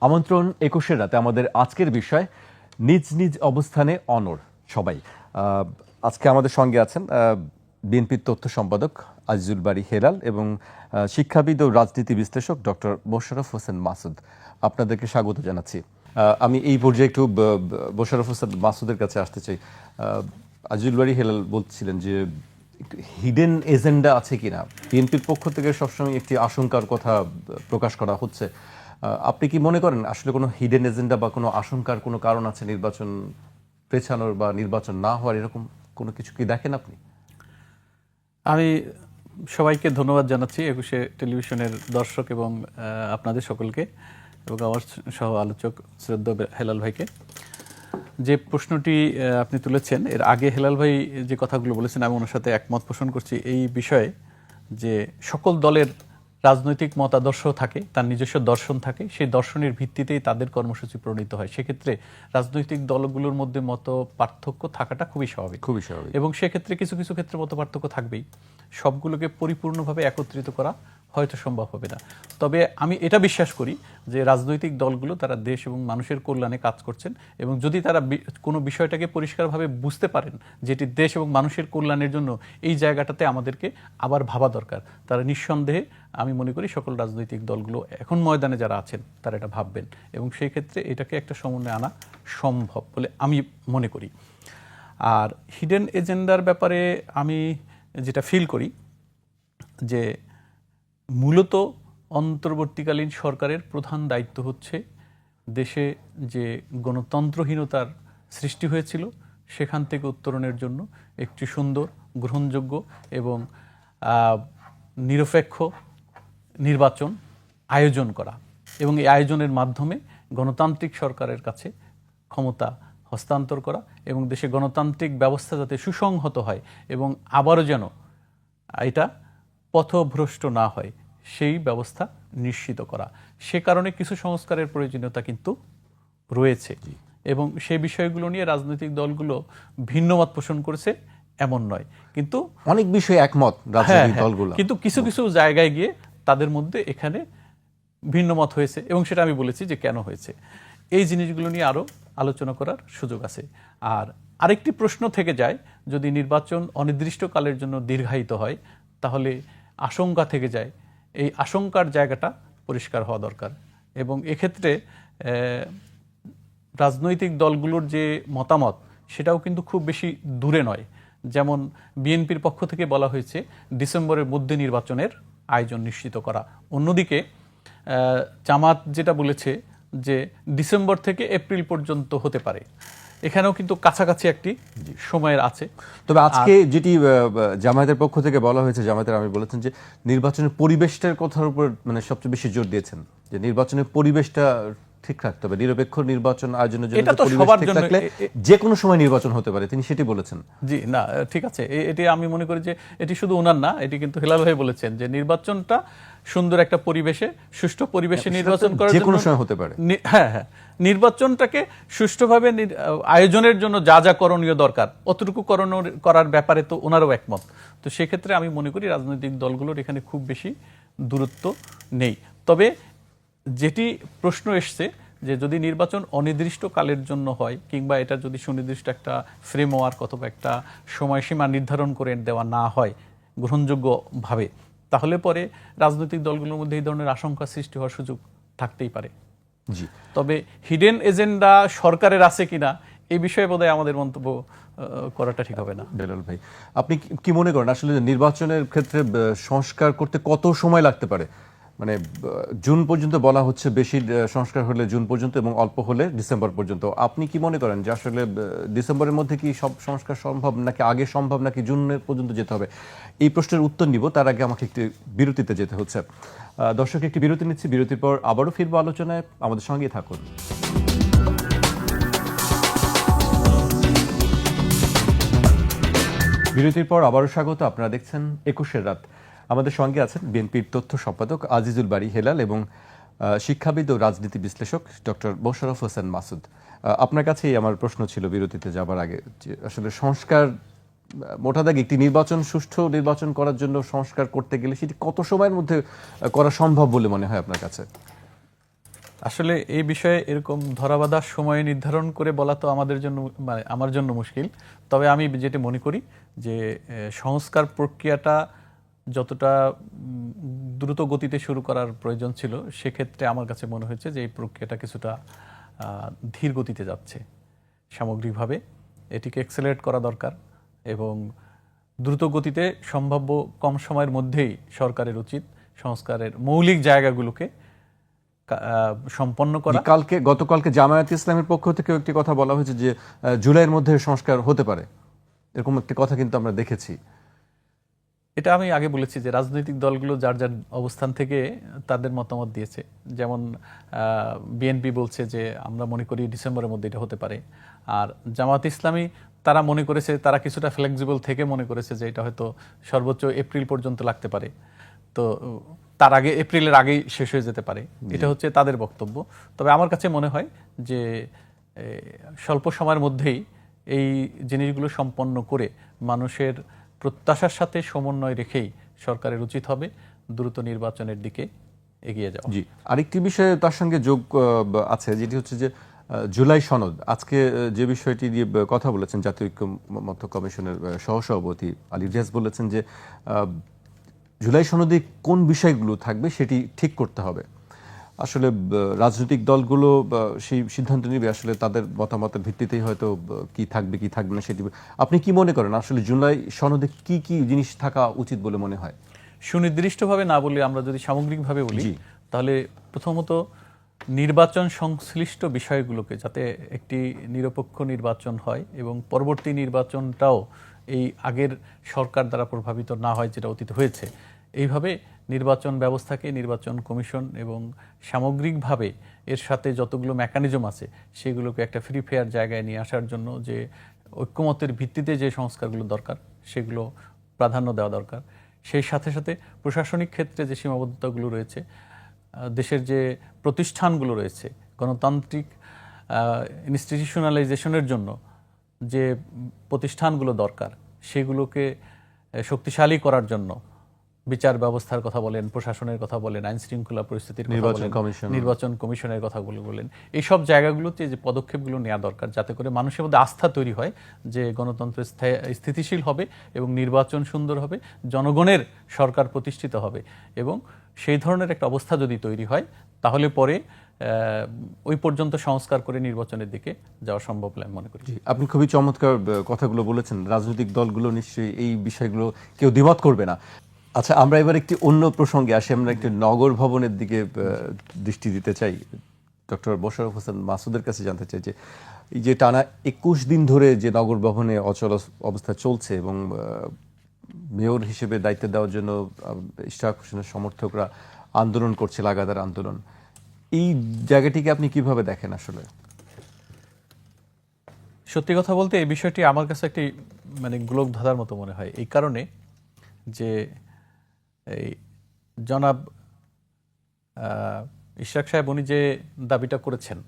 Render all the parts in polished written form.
আমন্ত্রণ ২১-এর রাতে আমাদের আজকের বিষয় নিজ নিজ অবস্থানে অনড় সবাই। আজকে আমাদের সঙ্গে আছেন বিএনপির তথ্য সম্পাদক আজিজুল বারী হেলাল এবং শিক্ষাবিদ ও রাজনীতি বিশ্লেষক ডক্টর মোশাররফ হোসেন মাসুদ। আপনাদেরকে স্বাগত জানাচ্ছি। আমি এই পর্যায়ে একটু মোশাররফ হোসেন মাসুদের কাছে আসতে চাই। আজিজুল বারী হেলাল বলছিলেন যে হিডেন এজেন্ডা আছে কিনা, বিএনপির পক্ষ থেকে সবসময় একটি আশঙ্কার কথা প্রকাশ করা হচ্ছে। আপনি কি মনে করেন আসলে কোনো হিডেন এজেন্ডা বা কোনো আশঙ্কার কোনো কারণ আছে নির্বাচন পেছানোর বা নির্বাচন না হওয়ার, এরকম কোনো কিছু কি দেখেন আপনি? আমি সবাইকে ধন্যবাদ জানাচ্ছি ২১ টেলিভিশনের দর্শক এবং আপনাদের সকলকে এবং আমার সহ আলোচক শ্রদ্ধা হেলাল ভাইকে। যে প্রশ্নটি আপনি তুলেছেন, এর আগে হেলাল ভাই যে কথাগুলো বলেছেন আমি ওনার সাথে একমত পোষণ করছি এই বিষয়ে, যে সকল দলের রাজনৈতিক মতাদর্শ থাকে, তার নিজস্ব দর্শন থাকে, সেই দর্শনের ভিত্তিতেই তাদের কর্মসূচি প্রণীত হয়। সেক্ষেত্রে রাজনৈতিক দলগুলোর মধ্যে মত পার্থক্য থাকাটা খুবই স্বাভাবিক এবং সেক্ষেত্রে কিছু কিছু ক্ষেত্রে মত পার্থক্য থাকবেই। সবগুলোকে পরিপূর্ণভাবে একত্রিত করা হয়তো সম্ভব হবে না। তবে আমি এটা বিশ্বাস করি যে রাজনৈতিক দলগুলো তারা দেশ এবং মানুষের কল্যাণে কাজ করছেন এবং যদি তারা কোনো বিষয়টাকে পরিষ্কারভাবে বুঝতে পারেন যেটি দেশ এবং মানুষের কল্যাণের জন্য এই জায়গাটাতে আমাদেরকে আবার ভাবা দরকার, তারা নিঃসন্দেহে আমি মনে করি সকল রাজনৈতিক দলগুলো এখন ময়দানে যারা আছেন তারা এটা ভাববেন এবং সেই ক্ষেত্রে এটাকে একটা সমন্বয়ে আনা সম্ভব বলে আমি মনে করি। আর হিডেন এজেন্ডার ব্যাপারে আমি যেটা ফিল করি যে মূলত অন্তর্বর্তীকালীন সরকারের প্রধান দায়িত্ব হচ্ছে দেশে যে গণতন্ত্রহীনতার সৃষ্টি হয়েছিল সেখান থেকে উত্তরণের জন্য একটি সুন্দর, গ্রহণযোগ্য এবং নিরপেক্ষ নির্বাচন আয়োজন করা এবং এই আয়োজনের মাধ্যমে গণতান্ত্রিক সরকারের কাছে ক্ষমতা হস্তান্তর করা এবং দেশে গণতান্ত্রিক ব্যবস্থা যাতে সুসংহত হয় এবং আবারও যেন এটা পথভ্রষ্ট না হয় সেই ব্যবস্থা নিশ্চিত করা। সে কারণে কিছু সংস্কারের প্রয়োজনীয়তা কিন্তু রয়েছে এবং সেই বিষয়গুলো নিয়ে রাজনৈতিক দলগুলো ভিন্নমত পোষণ করেছে এমন নয়, কিন্তু অনেক বিষয়ে একমত রাজনৈতিক দলগুলো, কিন্তু কিছু কিছু জায়গায় গিয়ে তাদের মধ্যে এখানে ভিন্নমত হয়েছে এবং সেটা আমি বলেছি যে কেন হয়েছে। এই জিনিসগুলো নিয়ে আরও আলোচনা করার সুযোগ আছে। আর আরেকটি প্রশ্ন থেকে যায়, যদি নির্বাচন অনির্দিষ্টকালের জন্য দীর্ঘায়িত হয় তাহলে আশঙ্কা থেকে যায়, এই আশঙ্কার জায়গাটা পরিষ্কার হওয়া দরকার এবং এক্ষেত্রে রাজনৈতিক দলগুলোর যে মতামত সেটাও কিন্তু খুব বেশি দূরে নয়। যেমন বিএনপির পক্ষ থেকে বলা হয়েছে ডিসেম্বরের মধ্যে নির্বাচনের আয়োজন নিশ্চিত করা, অন্যদিকে জামাত যেটা বলেছে যে ডিসেম্বর থেকে এপ্রিল পর্যন্ত হতে পারে। এখানেও কিন্তু কাছাকাছি একটি সময়ের আছে। তবে আজকে যেটি জামায়াতের পক্ষ থেকে বলা হয়েছে, জামায়াতের আমি বলেছেন যে নির্বাচনের পরিবেশটার কথার উপর মানে সবচেয়ে বেশি জোর দিয়েছেন, যে নির্বাচনের পরিবেশটা ঠিক রাখতে হবে, নিরপেক্ষ নির্বাচন আয়োজনের জন্য যে কোনো সময় নির্বাচন হতে পারে, তিনি সেটি বলেছেন। জি না, ঠিক আছে, এটি আমি মনে করি যে এটি শুধু ওনার না, এটি কিন্তু হেলাল ভাই বলেছেন যে নির্বাচনটা সুন্দর একটা পরিবেশে, সুষ্ঠু পরিবেশে নির্বাচন করার যে কোনো সময় হতে পারে। হ্যাঁ, নির্বাচনটাকে সুষ্ঠুভাবে আয়োজনের জন্য যা যা করণীয় দরকার অতটুকু করার ব্যাপারে তো ওনারও একমত। তো সেক্ষেত্রে আমি মনে করি রাজনৈতিক দলগুলোর এখানে খুব বেশি দূরত্ব নেই। তবে যেটি প্রশ্ন এসছে যে যদি নির্বাচন অনির্দিষ্টকালের জন্য হয় কিংবা এটা যদি সুনির্দিষ্ট একটা ফ্রেমওয়ার্ক অথবা একটা সময়সীমা নির্ধারণ করে দেওয়া না হয় গ্রহণযোগ্যভাবে, তাহলে পরে রাজনৈতিক দলগুলোর মধ্যে এই ধরনের আশঙ্কা সৃষ্টি হওয়ার সুযোগ থাকতেই পারে। জি, তবে হিডেন এজেন্ডা সরকারের আছে কিনা এই বিষয়ে বোধহয় আমাদের মন্তব্য করাটা ঠিক হবে না। হেলাল ভাই, আপনি কি মনে করেন আসলে নির্বাচনের ক্ষেত্রে সংস্কার করতে কত সময় লাগতে পারে? মানে জুন পর্যন্ত বলা হচ্ছে, বেশি সংস্কার হলে জুন পর্যন্ত এবং অল্প হলে ডিসেম্বর পর্যন্ত। আপনি কি মনে করেন যে আসলে ডিসেম্বরের মধ্যে কি সব সংস্কার সম্ভব, নাকি আগে সম্ভব, নাকি জুনের পর্যন্ত যেতে হবে? এই প্রশ্নের উত্তর নিব, তার আগে আমাকে একটি বিরতিতে যেতে হচ্ছে। দর্শক, একটি বিরতি নিচ্ছি, বিরতির পর আবারও ফিরবো আলোচনায়, আমাদের সঙ্গেই থাকুন। বিরতির পর আবারও স্বাগত, আপনারা দেখছেন ২১-এর রাত। আমাদের সঙ্গে আছেন বিএনপির তথ্য সম্পাদক আজিজুল বারী হেলাল এবং শিক্ষাবিদ ও রাজনীতি বিশ্লেষক ডক্টর মোশাররফ হোসেন মাসুদ। আপনার কাছেই আমার প্রশ্ন ছিল বিরতিতে যাবার আগে, যে আসলে সংস্কার মোটা দাগে একটি নির্বাচন, সুষ্ঠু নির্বাচন করার জন্য সংস্কার করতে গেলে সেটি কত সময়ের মধ্যে করা সম্ভব বলে মনে হয় আপনার কাছে? আসলে এই বিষয়ে এরকম ধরাবাঁধার সময় নির্ধারণ করে বলা তো আমাদের জন্য, মানে আমার জন্য মুশকিল। তবে আমি যেটা মনে করি যে সংস্কার প্রক্রিয়াটা যতটা দ্রুত গতিতে শুরু করার প্রয়োজন ছিল, সেক্ষেত্রে আমার কাছে মনে হয়েছে যে এই প্রক্রিয়াটা কিছুটা ধীর গতিতে যাচ্ছে। সামগ্রিকভাবে এটিকে এক্সেলারেট করা দরকার এবং দ্রুত গতিতে সম্ভাব্য কম সময়ের মধ্যেই সরকারের উচিত সংস্কারের মৌলিক জায়গাগুলোকে সম্পন্ন করা। গতকালকে জামায়াত ইসলামের পক্ষ থেকেও একটি কথা বলা হয়েছে যে জুলাইয়ের মধ্যে সংস্কার হতে পারে, এরকম একটি কথা কিন্তু আমরা দেখেছি। এটা আমি আগে বলেছি যে রাজনৈতিক দলগুলো যার যার অবস্থান থেকে তাদের মতামত দিয়েছে। যেমন বিএনপি বলছে যে আমরা মনে করি ডিসেম্বরের মধ্যে এটা হতে পারে, আর জামায়াত ইসলামী তারা মনে করেছে, তারা কিছুটা ফ্লেক্সিবল থেকে মনে করেছে যে এটা হয়তো সর্বোচ্চ এপ্রিল পর্যন্ত লাগতে পারে, তো তার আগে এপ্রিলের আগেই শেষ হয়ে যেতে পারে। এটা হচ্ছে তাদের বক্তব্য। তবে আমার কাছে মনে হয় যে স্বল্প সময়ের মধ্যেই এই জিনিসগুলো সম্পন্ন করে মানুষের প্রত্যাশার সাথে সমন্বয় রেখেই সরকারের উচিত হবে দ্রুত নির্বাচনের দিকে এগিয়ে যাওয়া। জি, আরেকটি বিষয়ে তার সঙ্গে যোগ আছে, যেটি হচ্ছে যে জুলাই সনদ। আজকে যে বিষয়টি দিয়ে কথা বলেছেন জাতীয় ঐক্যমত্য কমিশনের সহসভাপতি আলী রিয়াজ বলেছেন যে জুলাই সনদে কোন বিষয়গুলো থাকবে সেটি ঠিক করতে হবে। আসলে রাজনৈতিক দলগুলো সেই সিদ্ধান্ত নেবে, আসলে তাদের মতামতের ভিত্তিতেই হয়তো কি থাকবে কি থাকবে না সেটি। আপনি কি মনে করেন আসলে জুলাই সনদে কি কি জিনিস থাকা উচিত বলে মনে হয়? সুনির্দিষ্টভাবে না বলে আমরা যদি সামগ্রিকভাবে বলি, তাহলে প্রথমত নির্বাচন সংশ্লিষ্ট বিষয়গুলোকে যাতে একটি নিরপেক্ষ নির্বাচন হয় এবং পরবর্তী নির্বাচনটাও এই আগের সরকার দ্বারা প্রভাবিত না হয়, যেটা অতীত হয়েছে। এইভাবে নির্বাচন ব্যবস্থাকে, নির্বাচন কমিশন এবং সামগ্রিকভাবে এর সাথে যতগুলো মেকানিজম আছে সেগুলোকে একটা ফ্রি ফেয়ার জায়গায় নিয়ে আসার জন্য যে ঐক্যমতের ভিত্তিতে যে সংস্কারগুলো দরকার সেগুলো প্রাধান্য দেওয়া দরকার। সেই সাথে সাথে প্রশাসনিক ক্ষেত্রে যে সীমাবদ্ধতাগুলো রয়েছে, দেশের যে প্রতিষ্ঠানগুলো রয়েছে, গণতান্ত্রিক ইনস্টিটিউশনালাইজেশনের জন্য যে প্রতিষ্ঠানগুলো দরকার সেগুলোকে শক্তিশালী করার জন্য বিচার ব্যবস্থার কথা বলেন, প্রশাসনের কথা বলেন, আইন শৃঙ্খলা পরিস্থিতির কথা বলেন, নির্বাচন কমিশনের কথাগুলো বলেন, এইসব জায়গাগুলোতে যে পদক্ষেপগুলো নেওয়া দরকার যাতে করে মানুষের মধ্যে আস্থা তৈরি হয় যে গণতন্ত্র স্থিতিশীল হবে এবং নির্বাচন সুন্দর হবে, জনগণের সরকার প্রতিষ্ঠিত হবে। এবং সেই ধরনের একটা অবস্থা যদি তৈরি হয় তাহলে পরে ওই পর্যন্ত সংস্কার করে নির্বাচনের দিকে যাওয়া সম্ভব বলে আমি মনে করি। আপনি খুবই চমৎকার কথাগুলো বলেছেন। রাজনৈতিক দলগুলো নিশ্চয়ই এই বিষয়গুলো কেউ দ্বিমত করবে না। আচ্ছা, আমরা এবার একটি অন্য প্রসঙ্গে আসি। আমরা একটি নগর ভবনের দিকে দৃষ্টি দিতে চাই। ডক্টর মোশাররফ হোসেন মাসুদের কাছে জানতে চাই যে এই যে টানা 21 দিন ধরে যে নগর ভবনে অচল অবস্থা চলছে এবং মেয়র হিসেবে দায়িত্ব দেওয়ার জন্য ইশরাক হোসেনের সমর্থকরা আন্দোলন করছে, লাগাতার আন্দোলন, এই জায়গাটিকে আপনি কিভাবে দেখেন? আসলে সত্যি কথা বলতে এই বিষয়টি আমার কাছে একটি মানে গোলক ধাঁধার মতো মনে হয়, এই কারণে যে এই জনাব ইশরাক সাহেব উনি যে দাবিটা করেছেন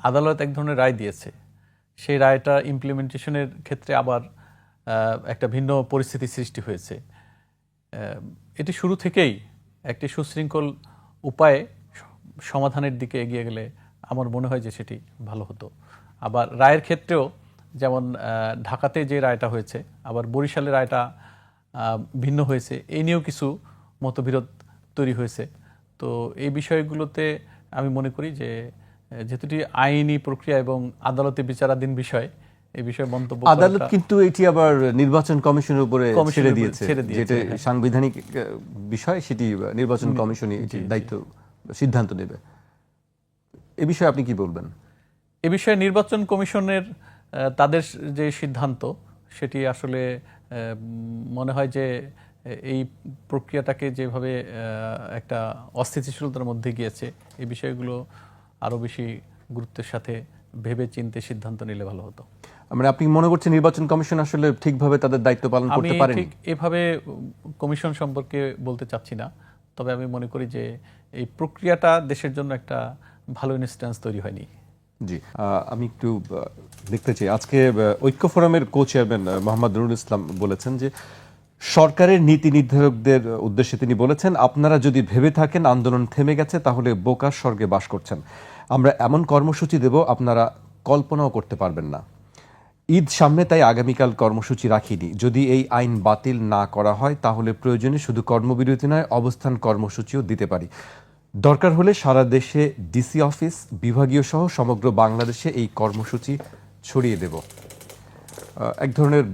আদালত এক ধরনের রায় দিয়েছে। সেই রায়টা ইমপ্লিমেন্টেশনের ক্ষেত্রে আবার একটা ভিন্ন পরিস্থিতি সৃষ্টি হয়েছে। এটি শুরু থেকেই একটি সুশৃঙ্খল উপায়ে সমাধানের দিকে এগিয়ে গেলে আমার মনে হয় যে সেটি ভালো হতো। আবার রায়ের ক্ষেত্রেও যেমন ঢাকাতে যে রায়টা হয়েছে, আবার বরিশালের রায়টা ভিন্ন হয়েছে, এই নিয়েও কিছু মতবিরোধ তৈরি হয়েছে। তো এই বিষয়গুলোতে আমি মনে করি যে যেহেতু আইনি প্রক্রিয়া এবং আদালতে বিচারাধীন বিষয়, এই বিষয়ে মন্তব্য আদালত কিন্তু এটি আবার নির্বাচন কমিশনের উপরে ছেড়ে দিয়েছে, যেটা সাংবিধানিক বিষয়, সেটি নির্বাচন কমিশনই দায়িত্ব সিদ্ধান্ত নেবে। এ বিষয়ে আপনি কি বলবেন? এ বিষয়ে নির্বাচন কমিশনের তাদের যে সিদ্ধান্ত সেটি আসলে মনে হয় যে এই প্রক্রিয়াটাকে যেভাবে একটা অস্থিতিশীলতার মধ্যে গিয়েছে, এই বিষয়গুলো আরো বেশি গুরুত্বের সাথে ভেবে চিন্তে সিদ্ধান্ত নিলে ভালো হতো। মানে আপনি মনে করছেন নির্বাচন কমিশন আসলে ঠিকভাবে তাদের দায়িত্ব পালন করতে পারেনি? আমি ঠিক এভাবে কমিশন সম্পর্কে বলতে চাচ্ছি না, তবে আমি মনে করি যে এই প্রক্রিয়াটা দেশের জন্য একটা ভালো ইনস্ট্যান্স তৈরি হয়নি। জি, আমি একটু দেখতে চাই। আজকে ঐক্য ফোরামের কো চেয়ারম্যান মোহাম্মদ নুরুল ইসলাম বলেছেন যে সরকারের নীতি নির্ধারকদের উদ্দেশ্যে তিনি বলেছেন, আপনারা যদি ভেবে থাকেন আন্দোলন থেমে গেছে তাহলে বোকার স্বর্গে বাস করছেন। আমরা এমন কর্মসূচি দেব আপনারা কল্পনাও করতে পারবেন না। ঈদ সামনে তাই আগামীকাল কর্মসূচি রাখিনি। যদি এই আইন বাতিল না করা হয় তাহলে প্রয়োজনে শুধু কর্মবিরতি নয়, অবস্থান কর্মসূচিও দিতে পারি। দরকার হলে সারা দেশে ডিসি অফিস, বিভাগীয় সহ সমগ্র বাংলাদেশে এই কর্মসূচি ছড়িয়ে দেব। এক ধরনের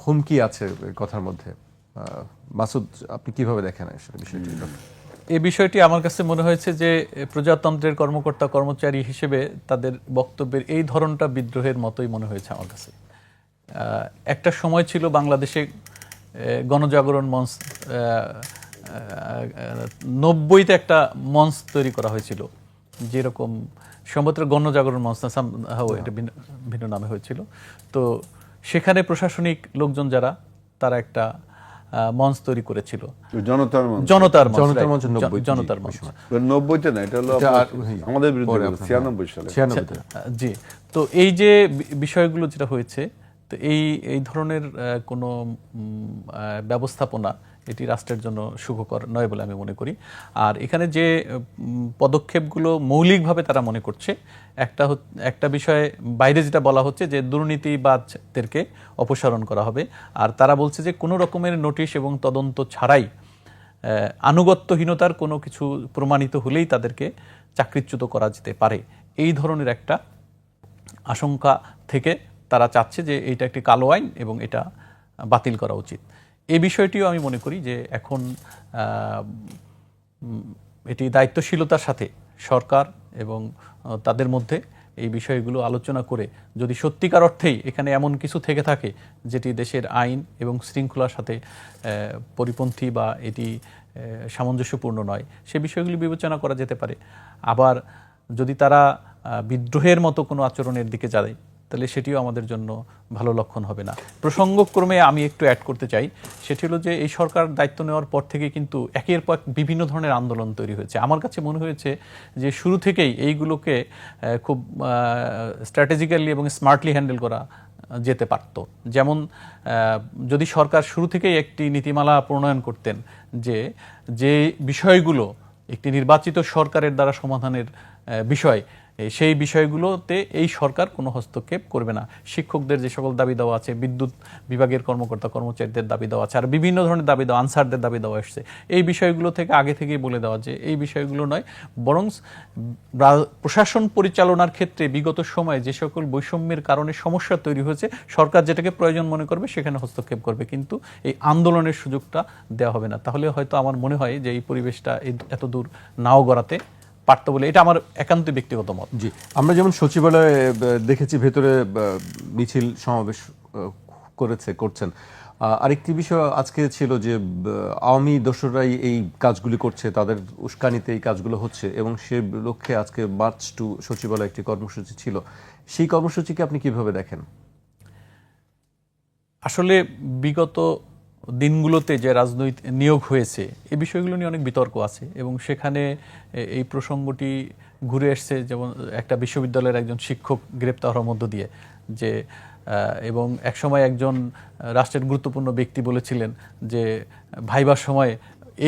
হুমকি আছে এই কথার মধ্যে। মাসুদ, আপনি কিভাবে দেখেন আসলে বিষয়টি? এই বিষয়টি আমার কাছে মনে হয়েছে যে প্রজাতন্ত্রের কর্মকর্তা কর্মচারী হিসেবে তাদের বক্তব্যের এই ধরনটা বিদ্রোহের মতোই মনে হয়েছে আমার কাছে। একটা সময় ছিল বাংলাদেশে গণজাগরণ মঞ্চ, 90-তে একটা মঞ্চ তৈরি করা হয়েছিল, যেরকম সম্ভবত গণজাগরণ মঞ্চ না, এটা ভিন্ন নামে হয়েছিল। তো সেখানে প্রশাসনিক লোকজন যারা, তারা একটা মঞ্চ তৈরি করেছিল, জনতার মঞ্চ। 90-তে না, এটা হলো আমাদের বিরুদ্ধে 96 সালে। জি। তো এই যে বিষয়গুলো যেটা হয়েছে, তো এই ধরনের কোনো ব্যবস্থাপনা এটি রাষ্ট্রের জন্য সুখকর নয় বলে আমি মনে করি। আর এখানে যে পদক্ষেপগুলো মৌলিকভাবে তারা মনে করছে, একটা বিষয়ে বাইরে যেটা বলা হচ্ছে যে দুর্নীতিবাজদেরকে অপসারণ করা হবে, আর তারা বলছে যে কোনো রকমের নোটিশ এবং তদন্ত ছাড়াই আনুগত্যহীনতার কোনো কিছু প্রমাণিত হলেই তাদেরকে চাকরিচ্যুত করা যেতে পারে। এই ধরনের একটা আশঙ্কা থেকে তারা চাচ্ছে যে এইটা একটি কালো আইন এবং এটা বাতিল করা উচিত। এই বিষয়টিও আমি মনে করি যে এখন এটি দায়িত্বশীলতার সাথে সরকার এবং তাদের মধ্যে এই বিষয়গুলো আলোচনা করে, যদি সত্যিকার অর্থেই এখানে এমন কিছু থেকে থাকে যেটি দেশের আইন এবং শৃঙ্খলার সাথে পরিপন্থী বা এটি সামঞ্জস্যপূর্ণ নয়, সে বিষয়গুলি বিবেচনা করা যেতে পারে। আবার যদি তারা বিদ্রোহের মতো কোনো আচরণের দিকে যায়, তাহলে সেটিও আমাদের জন্য ভালো লক্ষণ হবে না। প্রসঙ্গক্রমে আমি একটু অ্যাড করতে চাই, সেটি হলো যে এই সরকার দায়িত্ব নেওয়ার পর থেকে কিন্তু একের পর বিভিন্ন ধরনের আন্দোলন তৈরি হয়েছে। আমার কাছে মনে হয়েছে যে শুরু থেকেই এইগুলোকে খুব স্ট্র্যাটেজিক্যালি এবং স্মার্টলি হ্যান্ডেল করা যেতে পারত। যেমন যদি সরকার শুরু থেকেই একটি নীতিমালা প্রণয়ন করতেন যে বিষয়গুলো একটি নির্বাচিত সরকারের দ্বারা সমাধানের বিষয়, সেই বিষয়গুলোতে এই সরকার কোনো হস্তক্ষেপ করবে না। শিক্ষকদের যে সকল দাবি দেওয়া আছে, বিদ্যুৎ বিভাগের কর্মকর্তা কর্মচারীদের দাবি দেওয়া আছে, আর বিভিন্ন ধরনের দাবি দেওয়া, আনসারদের দাবি দেওয়া এসছে, এই বিষয়গুলো থেকে আগে থেকেই বলে দেওয়া যে এই বিষয়গুলো নয়, বরং প্রশাসন পরিচালনার ক্ষেত্রে বিগত সময়ে যে সকল বৈষম্যের কারণে সমস্যা তৈরি হয়েছে, সরকার যেটাকে প্রয়োজন মনে করবে সেখানে হস্তক্ষেপ করবে, কিন্তু এই আন্দোলনের সুযোগটা দেওয়া হবে না। তাহলে হয়তো আমার মনে হয় যে এই পরিবেশটা এত দূর নাও গড়াতে পারত বলে, এটা আমার একান্ত ব্যক্তিগত মত। জি, আমরা যেমন সচিবালয়ে দেখেছি ভেতরে মিছিল সমাবেশ করছেন। আরেকটি বিষয় আজকে ছিল যে আওয়ামী দোসররাই এই কাজগুলি করছে, তাদের উস্কানিতে এই কাজগুলো হচ্ছে, এবং সে লক্ষ্যে আজকে মার্চ টু সচিবালয় একটি কর্মসূচি ছিল। সেই কর্মসূচিকে আপনি কিভাবে দেখেন? আসলে বিগত দিনগুলোতে যে রাজনৈতিক নিয়োগ হয়েছে, এই বিষয়গুলো নিয়ে অনেক বিতর্ক আছে এবং সেখানে এই প্রসঙ্গটি ঘুরে এসছে, যেমন একটা বিশ্ববিদ্যালয়ের একজন শিক্ষক গ্রেপ্তার হওয়ার মধ্য দিয়ে, যে এবং একসময় একজন রাষ্ট্রের গুরুত্বপূর্ণ ব্যক্তি বলেছিলেন যে ভাইবার সময়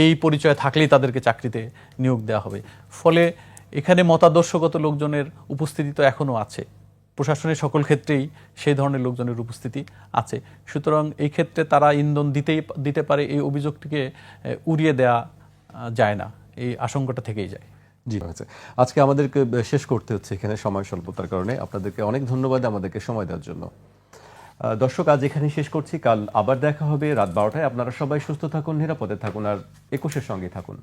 এই পরিচয় থাকলেই তাদেরকে চাকরিতে নিয়োগ দেওয়া হবে। ফলে এখানে মতাদর্শগত লোকজনের উপস্থিতি তো এখনও আছে, প্রশাসনের সকল ক্ষেত্রেই সেই ধরনের লোকজনের উপস্থিতি আছে। সুতরাং এই ক্ষেত্রে তারা ইন্ধন দিতে পারে, এই অভিযোগটিকে উড়িয়ে দেয়া যায় না, এই আশঙ্কাটা থেকেই যায়। জি, আজকে আমাদেরকে শেষ করতে হচ্ছে এখানে সময় স্বল্পতার কারণে। আপনাদেরকে অনেক ধন্যবাদ আমাদেরকে সময় দেওয়ার জন্য। দর্শক, আজ এখানে শেষ করছি। কাল আবার দেখা হবে রাত 12টায়। আপনারা সবাই সুস্থ থাকুন, নিরাপদে থাকুন, আর 21-এর সঙ্গে থাকুন।